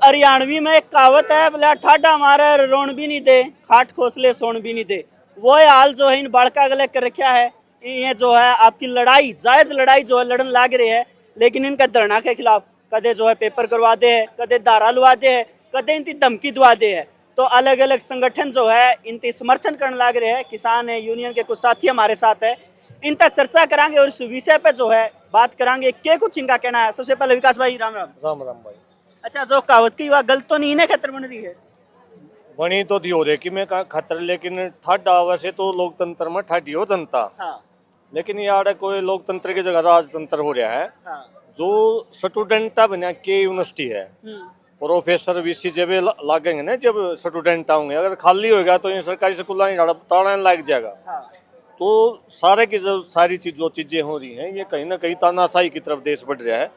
हरियाणवी में एक कहावत है, बोला ठाडा मारे रोन भी नहीं दे, खाट खोसले सोन भी नहीं दे। वो हाल जो है इन बाड़का गले कर रखा है। ये जो है आपकी लड़ाई, जायज लड़ाई जो है लड़न लाग रही है, लेकिन इनका धरना के खिलाफ कदे जो है पेपर करवा दे है, कदे धारा लुवा दे है, कदे इनकी धमकी दुआ दे है। तो अलग अलग संगठन जो है इनकी समर्थन करने लाग रहे हैं। किसान है यूनियन के कुछ साथी हमारे साथ है, इन तक चर्चा करांगे और इस विषय पे जो है बात करांगे क्या कुछ इनका कहना है। सबसे पहले विकास भाई राम राम। राम राम भाई। अच्छा, जो कहावत की वह गलत तो नहीं है, खतर बन रही है बनी तो थी हो रही कि मैं खतर, लेकिन ठाडा वैसे तो लोकतंत्र में ठाडी हो जनता। हाँ, लेकिन यार कोई लोकतंत्र की जगह राजतंत्र हो रहा है। हाँ, जो स्टूडेंट बना के यूनिवर्सिटी है, प्रोफेसर वीसी जब लागेंगे ना, जब स्टूडेंट आऊंगे, अगर खाली होगा तो ये सरकारी स्कूल ताड़ा लग जाएगा। हाँ, तो सारे की जो सारी जो चीजें हो रही हैं, ये कहीं ना कहीं तानाशाही की तरफ देश बढ़ रहा है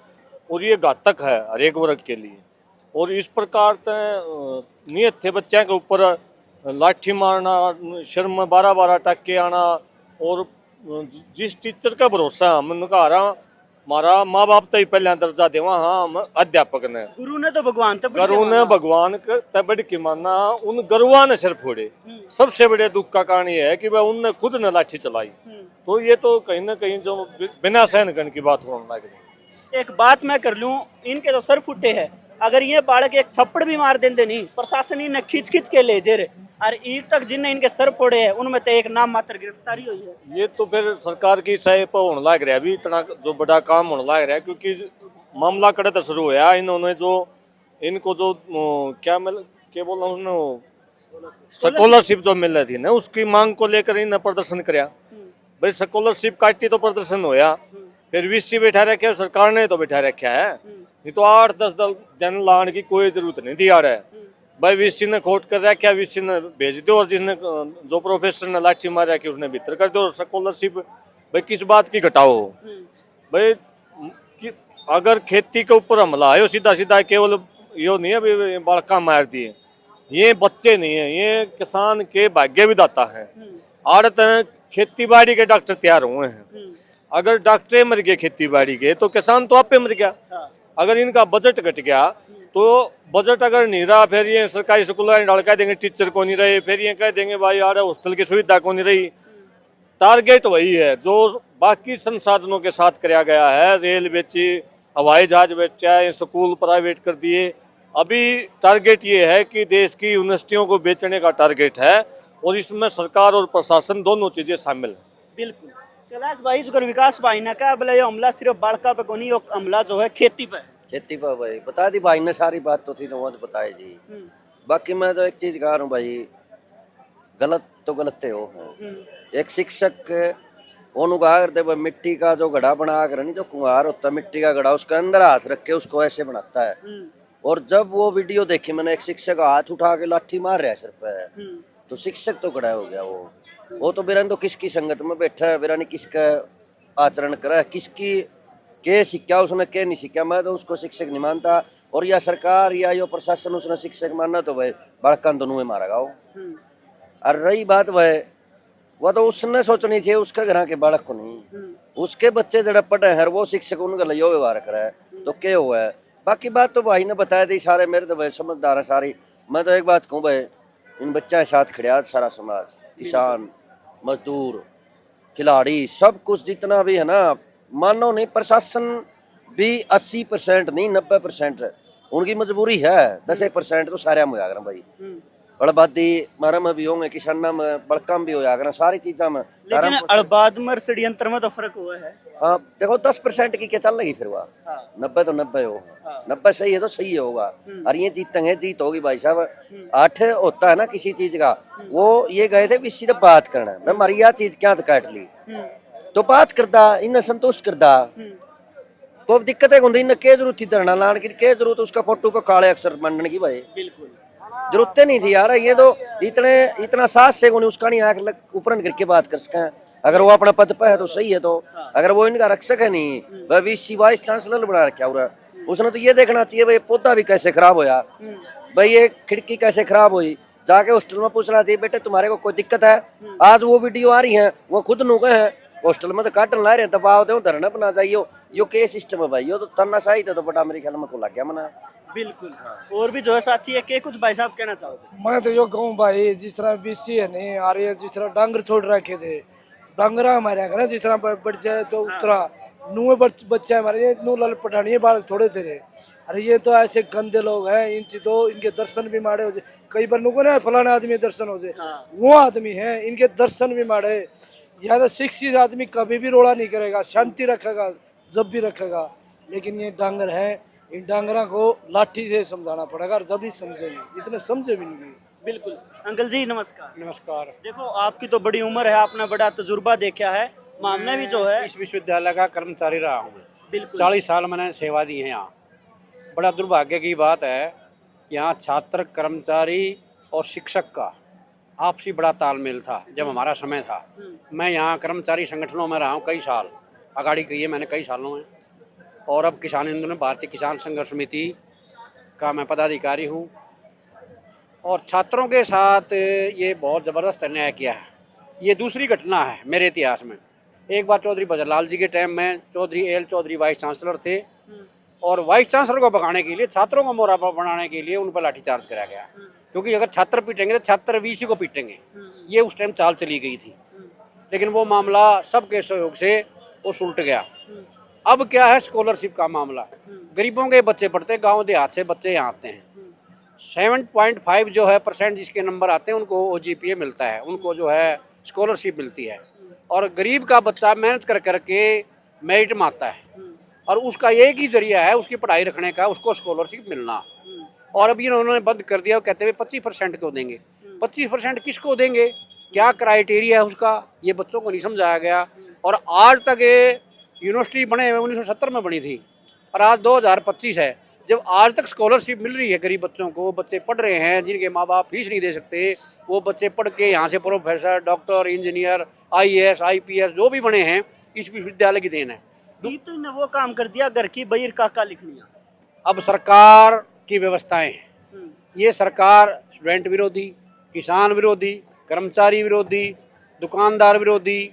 और ये घातक है हर एक वर्ग के लिए। और इस प्रकार नियत थे बच्चे के ऊपर लाठी मारना, सिर में 12-12 टक्के आना, और जिस टीचर का भरोसा हम कहा रहा हमारा माँ बाप तो ही पहले दर्जा देवा, हाँ हम अध्यापक ने, गुरु ने तो भगवान गुरु ने भगवान तबड़ की माना, उन गरुआ ने सिर फोड़े। सबसे बड़े दुख का कारण ये है कि वह उनने खुद ने लाठी चलाई। तो ये तो कहीं ना कहीं जो बिना सहन करने की बात होने लग रही। एक बात मैं कर लूं, इनके जो सर फुटे हैं, अगर ये बालक एक थप्पड़ भी मार देंगे नहीं, प्रशासन इन्हें खींच खींच के ले जे रहे, और ईद तक जिनने इनके सर फोड़े हैं उनमें तो एक नाम मात्र गिरफ्तारी हुई है। ये तो फिर सरकार की सहाय पर होने लग रहा है, अभी इतना जो बड़ा काम होने लग रहा है, क्योंकि मामला कड़े तो शुरू हुआ। इन्होंने जो इनको जो क्या बोला उन्होंने स्कॉलरशिप जो मिल रही थी ना, उसकी मांग को लेकर इन्हें प्रदर्शन कराया। भाई स्कॉलरशिप काटी तो प्रदर्शन होया, फिर वीसी बैठा रखा, सरकार ने तो बैठा रखा है। नहीं तो 8-10 दिन लाने की कोई जरूरत नहीं थी यार। भाई वीसी ने खोट कर रखा, वीसी ने भेज दो, और जिसने जो प्रोफेसर ने लाठी मार रखी उसने भीतर कर दो। स्कॉलरशिप भाई किस बात की घटाओ हो भाई? अगर खेती के ऊपर हमला है सीधा सीधा, केवल यो नहीं है बालका मार दिए, ये बच्चे नहीं है, ये किसान के भाग्य विधाता है। आड़त खेती बाड़ी के डॉक्टर तैयार हुए हैं, अगर डॉक्टर मर गए खेती बाड़ी के तो किसान तो आपे मर गया। अगर इनका बजट घट गया तो बजट अगर नहीं रहा, फिर ये सरकारी स्कूल डाल कह देंगे टीचर को नहीं रहे, फिर ये कह देंगे भाई यार हॉस्टल की सुविधा को नहीं रही। टारगेट वही है जो बाकी संसाधनों के साथ कराया गया है। रेल बेची, हवाई जहाज बेचा, स्कूल प्राइवेट कर दिए। अभी टारगेट ये है कि देश की यूनिवर्सिटियों को बेचने का टारगेट है, और इसमें सरकार और प्रशासन दोनों चीजें शामिल है। बिल्कुल। कैलाश भाई, जो विकास भाई ने कहा बोले ये हमला सिर्फ बाड़का पे को नहीं, हमला जो है खेती पे, खेती पर भाई बता दी भाई ने सारी बात तो थी तो वो बताए जी। बाकी मैं तो एक चीज कह रहा हूँ भाई, गलत तो गलत हो। एक शिक्षक उन्होंने मिट्टी का जो घड़ा बना कर, नहीं जो कुम्हार होता है मिट्टी का घड़ा, उसके अंदर हाथ रख के उसको ऐसे बनाता है। और जब वो वीडियो देखी मैंने, एक शिक्षक हाथ उठा के लाठी मार रहा है सिर पे, तो शिक्षक तो खड़ा हो गया। वो तो बिरन तो किसकी संगत में बैठा है, बिरन किसका आचरण करा है, किसकी के सीखा उसने के नहीं सीखा, मैं तो उसको शिक्षक नहीं मानता। और या सरकार या यो प्रशासन उसने शिक्षक मानना तो भाई बालकान दोनों में मारा गाओ। और रही बात वह तो उसने सोचनी चाहिए, उसका घर के बालक को नहीं, उसके बच्चे जरा पढ़े हैं वो शिक्षक उनका लियो व्यवहार करा है तो क्या हुआ है। बाकी बात तो भाई ने बताया दी सारे, मेरे तो भाई समझदार है सारी। मैं तो एक बात कहूँ भाई, इन बच्चा के साथ खड़िया सारा समाज, किसान, मजदूर, खिलाड़ी, सब कुछ जितना भी है ना, मानो नहीं प्रशासन भी 80% नहीं 90% उनकी मजबूरी है, 10% तो सारे में होया भाई। अड़बादी मारा में भी होंगे, किसाना में बड़का में भी होया करना, सारी चीजा में। लेकिन अड़बाद में षड्यंत्र में तो फर्क हुआ है। हाँ देखो 10% की क्या चल रही फिर वह 90 तो 90 हो, 90 सही है तो सही होगा। और ये जीतेंगे, जीत होगी भाई साहब। 8 होता है ना किसी चीज का, वो ये गए थे सिर्फ बात करना, मैं हमारी यह चीज क्या काट ली तो बात करदा, इन्हें संतुष्ट करदा तो अब दिक्कत है इन्हें क्या जरूरत थी धरना लाने की, क्या जरूरत उसका फोटो को काले अक्षर मानने की भाई? बिल्कुल जरूरत नहीं थी यार। ये तो इतना सास से उसका नहीं आंख ऊपर करके बात कर सके। अगर वो अपना पद पे है तो सही है, तो अगर वो इनका रक्षक है नहीं, वह वीसी वाइस चांसलर बना रखा हुआ, उसने तो ये देखना चाहिए भाई पौधा भी कैसे खराब होया, भाई ये खिड़की कैसे खराब हुई, जाके हॉस्टल में पूछना चाहिए बेटे तुम्हारे को कोई दिक्कत है। आज वो वीडियो आ रही है, वो खुद नु गए हैं हॉस्टल में तो काटन ला रहे हैं, दबाव दो धरना बना चाहिए। यो के सिस्टम है भाई, यो तो तानाशाही तो बड़ा मेरे ख्याल में को लग गया मना। बिल्कुल। और भी जो है साथी है, के कुछ भाई साहब कहना चाहोगे? मैं तो यो कहूँ भाई, जिस तरह बीसी है नहीं आ रही है, जिस तरह डांगर छोड़ रखे थे, डांगरा हमारे घर जिस तरह बढ़ जाए तो उस तरह नुए बच्चे हमारे ये नू लाल पठानी बाल थोड़े थे। अरे ये तो ऐसे गंदे लोग हैं, इनके दर्शन भी माड़े हो जाए। कई बार नुको ना फलाना आदमी दर्शन हो जाए, वो आदमी है इनके दर्शन भी माड़े। या तो शिक्षित आदमी कभी भी रोड़ा नहीं करेगा, शांति रखेगा जब भी रखेगा। लेकिन ये डांगर है, इन डांगरा को लाठी से समझाना पड़ेगा, और जब ही समझेंगे, इतने समझे भी नहीं। बिल्कुल। अंकल जी नमस्कार। नमस्कार। देखो आपकी तो बड़ी उम्र है, आपने बड़ा तजुर्बा देखा है, मामला भी जो है। इस विश्वविद्यालय का कर्मचारी रहा हूँ मैं। बिल्कुल। 40 साल मैंने सेवा दी है यहाँ। बड़ा दुर्भाग्य की बात है, यहाँ छात्र, कर्मचारी और शिक्षक का आपसी बड़ा तालमेल था जब हमारा समय था। मैं यहाँ कर्मचारी संगठनों में रहा हूँ कई साल, अगाड़ी की है मैंने कई सालों में। और अब किसान आंदोलन, भारतीय किसान संघर्ष समिति का मैं पदाधिकारी हूँ। और छात्रों के साथ ये बहुत ज़बरदस्त अन्याय किया है। ये दूसरी घटना है मेरे इतिहास में। एक बार चौधरी बजरलाल जी के टाइम में Chaudhary L Chaudhary vice chancellor थे, और वाइस चांसलर को भगाने के लिए, छात्रों को मोहरा बनाने के लिए उन पर लाठीचार्ज कराया गया, क्योंकि अगर छात्र पीटेंगे तो छात्र वीसी को पीटेंगे। ये उस टाइम चाल चली गई थी, लेकिन वो मामला सबके सहयोग से वो सुलट गया। अब क्या है, स्कॉलरशिप का मामला। गरीबों के बच्चे पढ़ते, गांव देहात से बच्चे यहाँ आते हैं। 7.5 जो है % जिसके नंबर आते हैं उनको OGPA मिलता है, उनको जो है स्कॉलरशिप मिलती है। और गरीब का बच्चा मेहनत कर करके मेरिट में आता है, और उसका एक ही जरिया है उसकी पढ़ाई रखने का, उसको स्कॉलरशिप मिलना। और अभी उन्होंने बंद कर दिया, कहते हुए 25% को देंगे। 25% किसको देंगे, क्या क्राइटेरिया है उसका, ये बच्चों को नहीं समझाया गया। और आज तक ये यूनिवर्सिटी बने हुए 1970 में बनी थी, और आज 2025 है। जब आज तक स्कॉलरशिप मिल रही है गरीब बच्चों को, बच्चे पढ़ रहे हैं, जिनके माँ बाप फीस नहीं दे सकते, वो बच्चे पढ़ के यहाँ से professor, doctor, engineer, IAS, IPS जो भी बने हैं, इस विश्वविद्यालय की देन है। तो ने वो काम कर दिया, घर की बहिर काका लिखनी। अब सरकार की व्यवस्थाएं, ये सरकार स्टूडेंट विरोधी, किसान विरोधी, कर्मचारी विरोधी, दुकानदार विरोधी,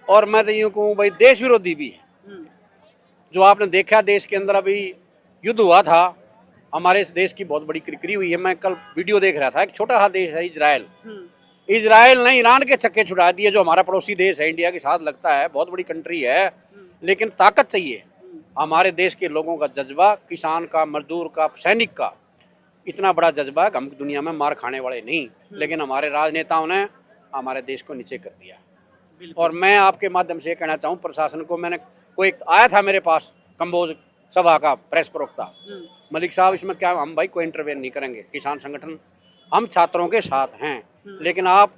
और मैं तो यूँ कहूँ भाई देश विरोधी भी है। जो आपने देखा देश के अंदर अभी युद्ध हुआ था, हमारे इस देश की बहुत बड़ी किरकिरी हुई है। मैं कल वीडियो देख रहा था, एक छोटा सा देश है इजराइल। इजराइल ने ईरान के चक्के छुड़ा दिए, जो हमारा पड़ोसी देश है, इंडिया के साथ लगता है, बहुत बड़ी कंट्री है, लेकिन ताकत चाहिए। हमारे देश के लोगों का जज्बा, किसान का, मजदूर का, सैनिक का इतना बड़ा जज्बा है, हम दुनिया में मार खाने वाले नहीं, लेकिन हमारे राजनेताओं ने हमारे देश को नीचे कर दिया। और मैं आपके माध्यम से कहना चाहूँ प्रशासन को, मैंने कोई आया था मेरे पास कंबोज सभा का प्रेस प्रवक्ता, मलिक साहब इसमें क्या, हम भाई कोई इंटरवेन नहीं करेंगे, किसान संगठन हम छात्रों के साथ हैं, लेकिन आप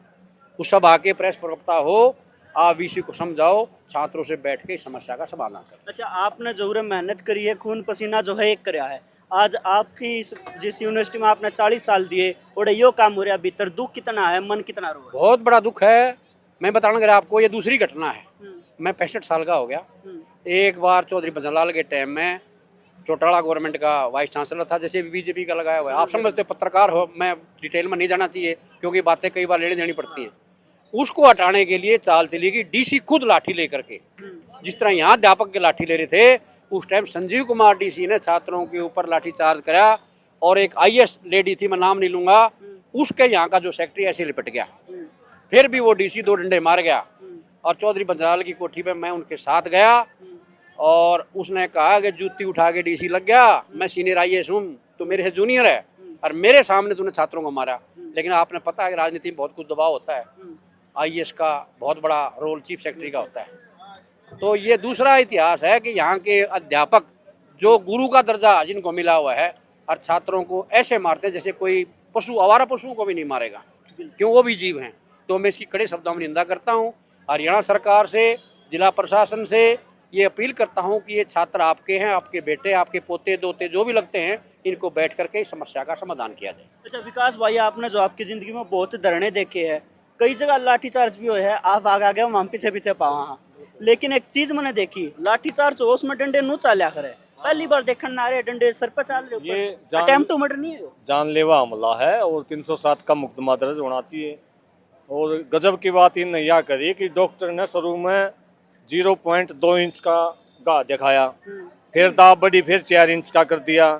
उस सभा के प्रेस प्रवक्ता हो, आप VC को समझाओ, छात्रों से बैठ के इस समस्या का समाधान करें। अच्छा, आपने जो मेहनत करी है, खून पसीना जो है एक कराया है, आज आपकी जिस यूनिवर्सिटी में आपने 40 साल दिए और यो काम हो रहा है, भीतर दुख कितना है, मन कितना रो है? बहुत बड़ा दुख है। मैं बताना अगर आपको, ये दूसरी घटना है। मैं 65 साल का हो गया। एक बार चौधरी बजरलाल के टाइम में चौटाला गवर्नमेंट का वाइस चांसलर था, जैसे BJP का लगाया हुआ है। आप समझते पत्रकार हो, मैं डिटेल में नहीं जाना चाहिए क्योंकि बातें कई बार लेनी देनी पड़ती हैं। उसको हटाने के लिए चाल चली कि DC खुद लाठी लेकर के, जिस तरह यहाँ अध्यापक के लाठी ले रहे थे, उस टाइम संजीव कुमार DC ने छात्रों के ऊपर लाठी चार्ज कराया। और एक IAS लेडी थी, मैं नाम नहीं लूंगा, उसके यहाँ का जो सेक्रेटरी ऐसे लिपट गया, फिर भी वो DC 2 डंडे मार गया। और चौधरी बजरलाल की कोठी पे मैं उनके साथ गया, और उसने कहा कि जूती उठा के DC लग गया, मैं सीनियर IAS हूँ, तो मेरे से जूनियर है, और मेरे सामने तूने छात्रों को मारा। लेकिन आपने पता है कि राजनीति में बहुत कुछ दबाव होता है, IAS का बहुत बड़ा रोल चीफ सेक्रेटरी का होता है। तो ये दूसरा इतिहास है कि यहाँ के अध्यापक जो गुरु का दर्जा जिनको मिला हुआ है, और छात्रों को ऐसे मारते हैं जैसे कोई पशु, आवारा पशुओं को भी नहीं मारेगा, क्यों, वो भी जीव हैं। तो मैं इसकी कड़े शब्दों में निंदा करता हूँ। हरियाणा सरकार से, जिला प्रशासन से ये अपील करता हूँ कि ये छात्र आपके हैं, आपके बेटे, आपके पोते दोते जो भी लगते हैं, इनको बैठ करके इस समस्या का समाधान किया जाए। अच्छा विकास भाई, आपने जो आपकी जिंदगी में बहुत धरने देखे हैं, कई जगह लाठीचार्ज भी हुए है, आप आगे गए वहाँ पीछे पीछे पावा, लेकिन एक चीज मैंने देखी, लाठीचार्ज हो उसमें डंडे नू चाल्या करे, पहली बार देखने ना रहे डंडे सर पर चाल रहे। ये अटेम्प्ट टू मर्डर नहीं है, जानलेवा हमला है, और 307 का मुकदमा दर्ज होना चाहिए। और गजब की बात इन यह करी कि डॉक्टर ने शुरू में 0.2 इंच का घा दिखाया, फिर दाब बढ़ी, फिर 4 इंच का कर दिया,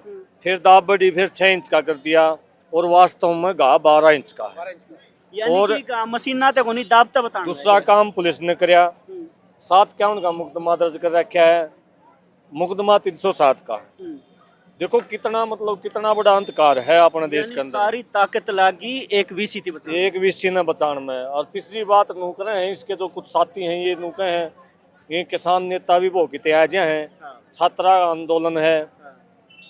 फिर दाब बढ़ी, फिर 6 इंच का कर दिया, और वास्तव में घा 12 इंच का है। यानी और कि मशीना ते कोनी दाबता बताना दूसरा काम पुलिस ने करया, 751 का मुकदमा दर्ज कर रखा है, मुकदमा 307 का है। देखो कितना मतलब कितना बड़ा अंधकार है अपने देश के यानी अंदर, सारी ताकत लागी एक वीसी थी बचा एक विषय न बचान में। और तीसरी बात नूकरे हैं इसके जो कुछ साथी हैं, ये नूके हैं, ये किसान नेता भी बहुत त्याज्य हैं, छात्रा आंदोलन है,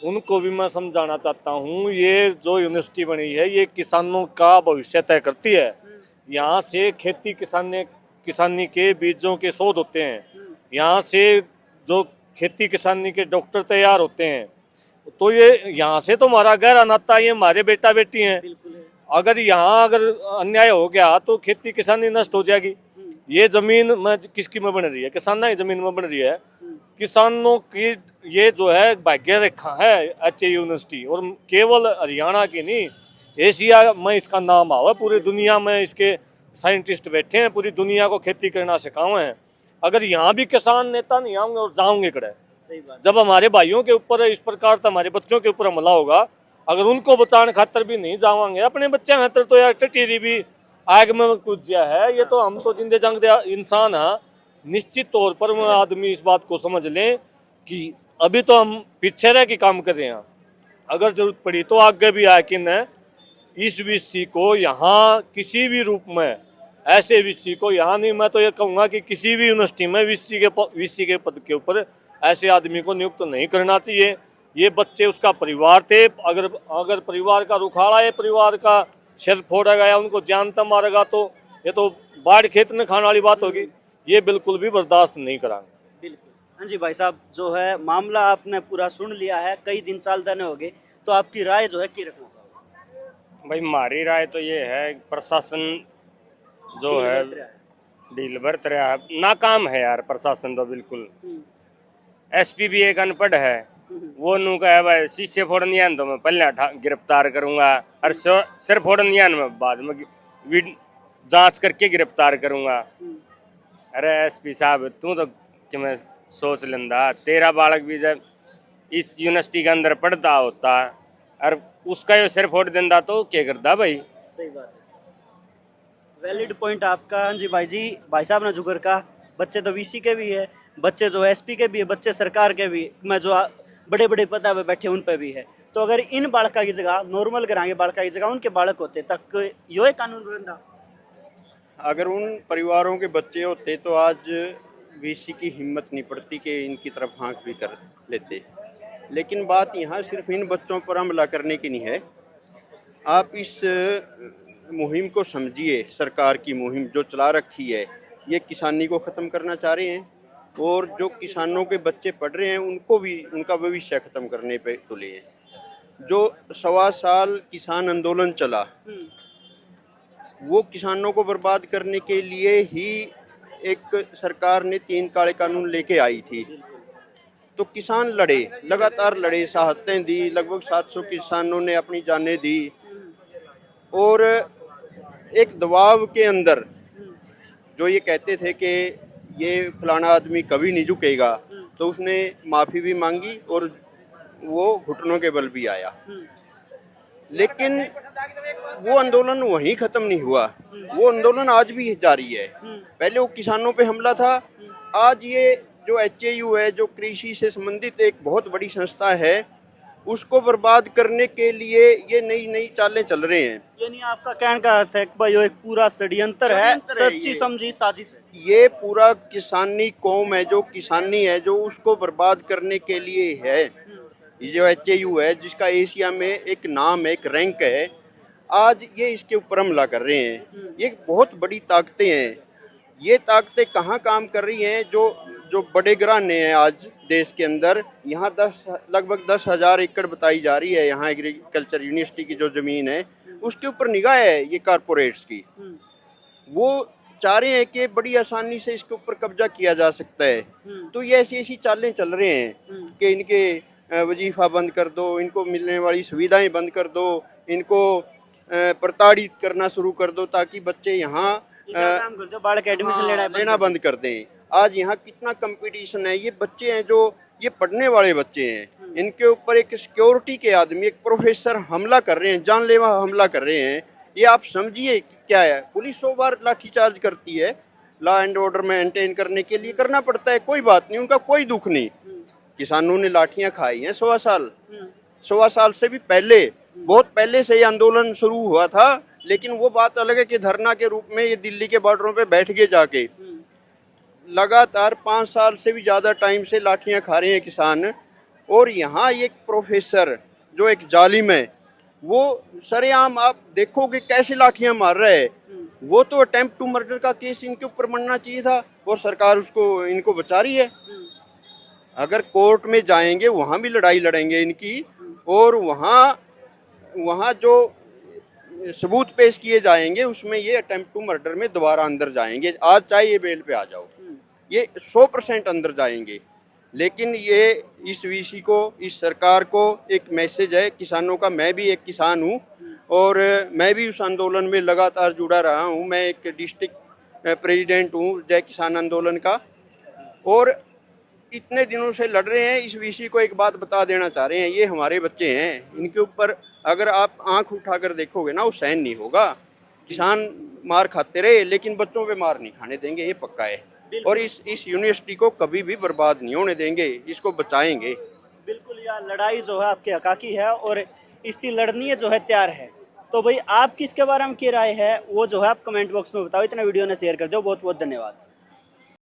उनको भी मैं समझाना चाहता हूँ। ये जो यूनिवर्सिटी बनी है ये किसानों का भविष्य तय करती है। यहाँ से खेती किसानी के बीजों के शोध होते हैं, यहाँ से जो खेती किसानी के डॉक्टर तैयार होते हैं। तो ये यहाँ से तो हमारा गहरा नाता, ये हमारे बेटा बेटी हैं। अगर यहाँ अगर अन्याय हो गया तो खेती किसानी नष्ट हो जाएगी। ये जमीन में किसकी में बन रही है? किसानों की जमीन में बन रही है। किसानों की ये जो है भाग्य रेखा है HAU यूनिवर्सिटी, और केवल हरियाणा की नहीं, एशिया में इसका नाम आवा, पूरी दुनिया में इसके साइंटिस्ट बैठे हैं, पूरी दुनिया को खेती करना सिखाए हैं। अगर यहाँ भी किसान नेता नहीं आएंगे और जाओगे कड़े, जब हमारे भाइयों के ऊपर इस प्रकार तो हमारे बच्चों के ऊपर हमला होगा, अगर उनको बचाने खातर भी नहीं जावांगे, अपने बच्चे खातर तो यार टिटी भी आग में कूद गया है। ये तो हम तो जिंदे जंग इंसान है। निश्चित तौर पर वो आदमी इस बात को समझ लें कि अभी तो हम पीछे रह के काम कर रहे हैं, अगर जरूरत पड़ी तो आगे भी आके न इस विषय को यहाँ किसी भी रूप में, ऐसे विषय को यहाँ नहीं, मैं तो ये कहूँगा कि किसी भी यूनिवर्सिटी में विषय के पद के ऊपर ऐसे आदमी को नियुक्त नहीं करना चाहिए। ये बच्चे उसका परिवार थे, अगर परिवार का रुखाड़ा है, परिवार का सिर फोड़ा गया, उनको जानता मारेगा, तो ये तो बाढ़ खेत में खाने वाली बात होगी। ये बिल्कुल भी बर्दाश्त नहीं कराएंगे। बिल्कुल। हाँ जी भाई साहब, जो है मामला आपने पूरा सुन लिया है, कई दिन चाल देने हो गए, तो आपकी राय जो है क्या रखना चाहोगे? भाई हमारी राय तो ये है, प्रशासन जो है ढील बरत रहा है, नाकाम है यार प्रशासन तो बिल्कुल। SP भी एक अनपढ़ है, वो नू कहे भाई शीशे फोड़न यान तो मैं पहले गिरफ्तार करूंगा, और सिर फोड़न यान में बाद में जांच करके गिरफ्तार करूंगा। अरे SP साहब तू तो कि मैं सोच लेंदा, तेरा बालक भी जब इस यूनिवर्सिटी के अंदर पढ़ता होता और उसका ये सिर फोड़ देंदा तो क्या करता भाई? सही बात है, वैलिड पॉइंट आपका। हाँ जी भाई साहब ने जुगर का, बच्चे तो VC के भी है, बच्चे जो SP के भी है, बच्चे सरकार के भी, मैं जो बड़े बड़े पदा पे बैठे उन पे भी है। तो अगर इन बालका की जगह नॉर्मल घरांगे बालका की जगह उनके बालक होते तक यो कानून बनता। अगर उन परिवारों के बच्चे होते तो आज VC की हिम्मत नहीं पड़ती कि इनकी तरफ आँख भी कर लेते। लेकिन बात यहाँ सिर्फ इन बच्चों पर हमला करने की नहीं है। आप इस मुहिम को समझिए, सरकार की मुहिम जो चला रखी है, ये किसानी को ख़त्म करना चाह रहे हैं, और जो किसानों के बच्चे पढ़ रहे हैं उनको भी उनका भविष्य ख़त्म करने पे तुले हैं। जो 1.25 साल किसान आंदोलन चला, वो किसानों को बर्बाद करने के लिए ही एक सरकार ने 3 काले कानून लेके आई थी। तो किसान लड़े, लगातार लड़े, शहादतें दी, लगभग 700 किसानों ने अपनी जानें दी, और एक दबाव के अंदर जो ये कहते थे कि ये फलाना आदमी कभी नहीं झुकेगा, तो उसने माफ़ी भी मांगी और वो घुटनों के बल भी आया। लेकिन वो आंदोलन वहीं ख़त्म नहीं हुआ, वो आंदोलन आज भी जारी है। पहले वो किसानों पे हमला था, आज ये जो HAU है, जो कृषि से संबंधित एक बहुत बड़ी संस्था है, उसको बर्बाद करने के लिए ये नई नई चालें चल रहे हैं। यानी आपका कहने का अर्थ है कि भाई ये एक पूरा षड्यंत्र है, सच्ची समझी साजिश है। ये पूरा किसानी कौम है, जो किसानी है, जो उसको बर्बाद करने के लिए है। ये जो HAU है, जिसका एशिया में एक नाम है, एक रैंक है, आज ये इसके ऊपर हमला कर रहे हैं। ये बहुत बड़ी ताकतें हैं। ये ताकतें कहाँ काम कर रही हैं? जो बड़े घराने हैं आज देश के अंदर, यहाँ लगभग 10,000 एकड़ बताई जा रही है। यहाँ एग्रीकल्चर यूनिवर्सिटी की जो ज़मीन है, उसके ऊपर निगाह है ये कारपोरेट्स की। वो चाह रहे हैं कि बड़ी आसानी से इसके ऊपर कब्जा किया जा सकता है। तो ये ऐसी ऐसी चालें चल रहे हैं कि इनके वजीफ़ा बंद कर दो, इनको मिलने वाली सुविधाएं बंद कर दो, इनको प्रताड़ित करना शुरू कर दो, ताकि बच्चे यहाँ बालक एडमिशन लेना बंद कर दें। आज यहाँ कितना कंपटीशन है। ये बच्चे हैं जो ये पढ़ने वाले बच्चे हैं, इनके ऊपर एक सिक्योरिटी के आदमी, एक प्रोफेसर हमला कर रहे हैं, जानलेवा हमला कर रहे हैं। ये आप समझिए क्या है। पुलिस 100 बार लाठीचार्ज करती है, लॉ एंड ऑर्डर मेंटेन करने के लिए करना पड़ता है, कोई बात नहीं, उनका कोई दुख नहीं। किसानों ने लाठियां खाई हैं 1.25 साल से भी पहले, बहुत पहले से ये आंदोलन शुरू हुआ था। लेकिन वो बात अलग है कि धरना के रूप में ये दिल्ली के बॉर्डरों पे बैठ गए जाके। लगातार 5 साल से भी ज़्यादा टाइम से लाठियां खा रहे हैं किसान। और यहाँ एक प्रोफेसर जो एक जालिम है, वो सरेआम आप देखोगे कैसे लाठियां मार रहे हैं। वो तो अटेम्प्ट टू मर्डर का केस इनके ऊपर बनना चाहिए था और सरकार उसको इनको बचा रही है। अगर कोर्ट में जाएंगे वहाँ भी लड़ाई लड़ेंगे इनकी, और वहाँ जो सबूत पेश किए जाएंगे उसमें ये अटेम्प्ट टू मर्डर में दोबारा अंदर जाएंगे। आज चाहे ये बेल पे आ जाओ, ये 100% अंदर जाएंगे। लेकिन ये इस वीसी को, इस सरकार को एक मैसेज है किसानों का। मैं भी एक किसान हूँ और मैं भी उस आंदोलन में लगातार जुड़ा रहा हूँ। मैं एक डिस्ट्रिक्ट प्रेसिडेंट हूँ जय किसान आंदोलन का, और इतने दिनों से लड़ रहे हैं। इस वीसी को एक बात बता देना चाह रहे हैं, ये हमारे बच्चे हैं, इनके ऊपर अगर आप आंख उठाकर देखोगे ना, वो सहन नहीं होगा। किसान मार खाते रहे लेकिन बच्चों पे मार नहीं खाने देंगे, ये पक्का है। और इस यूनिवर्सिटी को कभी भी बर्बाद नहीं होने देंगे, इसको बचाएंगे। बिल्कुल, यह लड़ाई जो है आपके हक़ की है और इसकी लड़नी जो है तैयार है। तो भाई आप किसके बारे में क्या राय है वो जो है आप कमेंट बॉक्स में बताओ। इतना वीडियो ने शेयर कर दो। बहुत बहुत धन्यवाद।